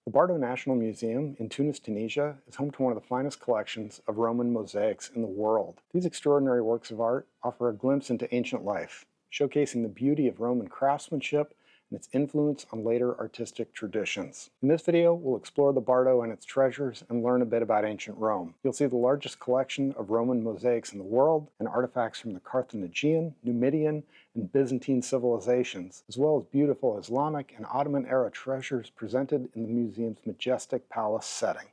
The Bardo National Museum in Tunis, Tunisia is home to one of the finest collections of Roman mosaics in the world. These extraordinary works of art offer a glimpse into ancient life, showcasing the beauty of Roman craftsmanship and its influence on later artistic traditions. In this video, we'll explore the Bardo and its treasures and learn a bit about ancient Rome. You'll see the largest collection of Roman mosaics in the world and artifacts from the Carthaginian, Numidian, and Byzantine civilizations, as well as beautiful Islamic and Ottoman era treasures presented in the museum's majestic palace setting.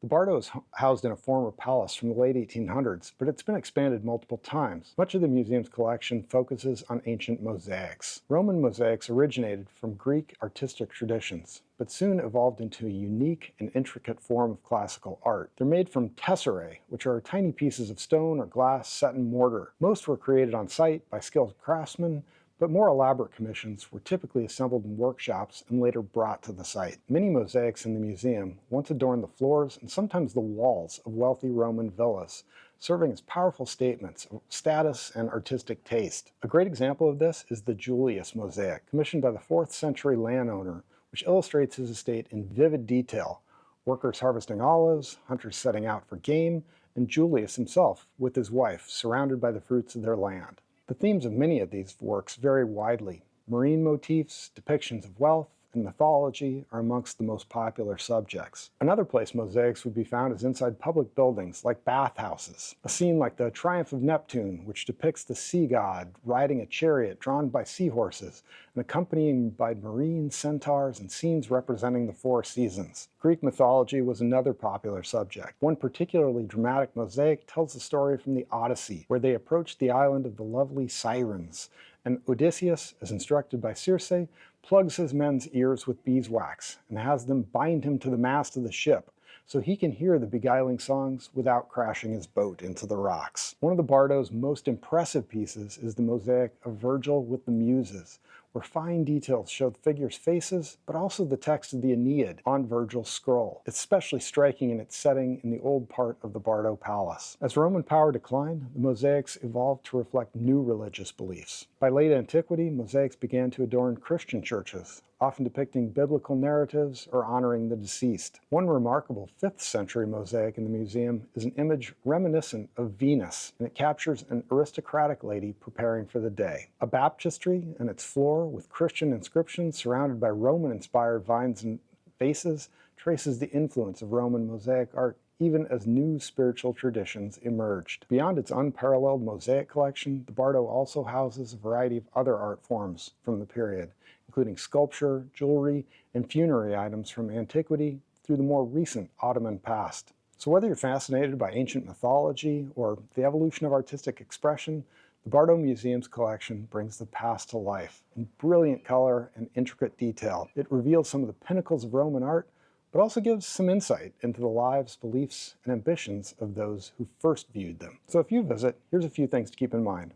The Bardo is housed in a former palace from the late 1800s, but it's been expanded multiple times. Much of the museum's collection focuses on ancient mosaics. Roman mosaics originated from Greek artistic traditions, but soon evolved into a unique and intricate form of classical art. They're made from tesserae, which are tiny pieces of stone or glass set in mortar. Most were created on site by skilled craftsmen, but more elaborate commissions were typically assembled in workshops and later brought to the site. Many mosaics in the museum once adorned the floors and sometimes the walls of wealthy Roman villas, serving as powerful statements of status and artistic taste. A great example of this is the Julius mosaic, commissioned by the 4th century landowner, which illustrates his estate in vivid detail: workers harvesting olives, hunters setting out for game, and Julius himself with his wife, surrounded by the fruits of their land. The themes of many of these works vary widely. Marine motifs, depictions of wealth, and mythology are amongst the most popular subjects. Another place mosaics would be found is inside public buildings like bathhouses. A scene like the Triumph of Neptune, which depicts the sea god riding a chariot drawn by seahorses and accompanied by marine centaurs, and scenes representing the 4 seasons. Greek mythology was another popular subject. One particularly dramatic mosaic tells the story from the Odyssey, where they approached the island of the lovely Sirens, and Odysseus, as instructed by Circe, plugs his men's ears with beeswax and has them bind him to the mast of the ship so he can hear the beguiling songs without crashing his boat into the rocks. One of the Bardo's most impressive pieces is the mosaic of Virgil with the muses, where fine details show the figures' faces, but also the text of the Aeneid on Virgil's scroll. It's especially striking in its setting in the old part of the Bardo Palace. As Roman power declined, the mosaics evolved to reflect new religious beliefs. By late antiquity, mosaics began to adorn Christian churches, often depicting biblical narratives or honoring the deceased. One remarkable 5th century mosaic in the museum is an image reminiscent of Venus, and it captures an aristocratic lady preparing for the day. A baptistry and its floor with Christian inscriptions surrounded by Roman-inspired vines and vases traces the influence of Roman mosaic art even as new spiritual traditions emerged. Beyond its unparalleled mosaic collection, the Bardo also houses a variety of other art forms from the period, including sculpture, jewelry, and funerary items from antiquity through the more recent Ottoman past. So whether you're fascinated by ancient mythology or the evolution of artistic expression, the Bardo Museum's collection brings the past to life in brilliant color and intricate detail. It reveals some of the pinnacles of Roman art, but also gives some insight into the lives, beliefs, and ambitions of those who first viewed them. So if you visit, here's a few things to keep in mind.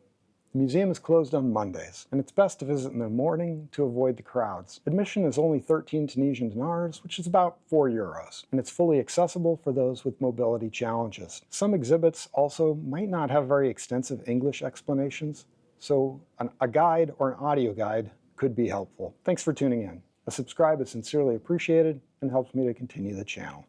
The museum is closed on Mondays, and it's best to visit in the morning to avoid the crowds. Admission is only 13 Tunisian dinars, which is about €4, and it's fully accessible for those with mobility challenges. Some exhibits also might not have very extensive English explanations, so a guide or an audio guide could be helpful. Thanks for tuning in. A subscribe is sincerely appreciated and helps me to continue the channel.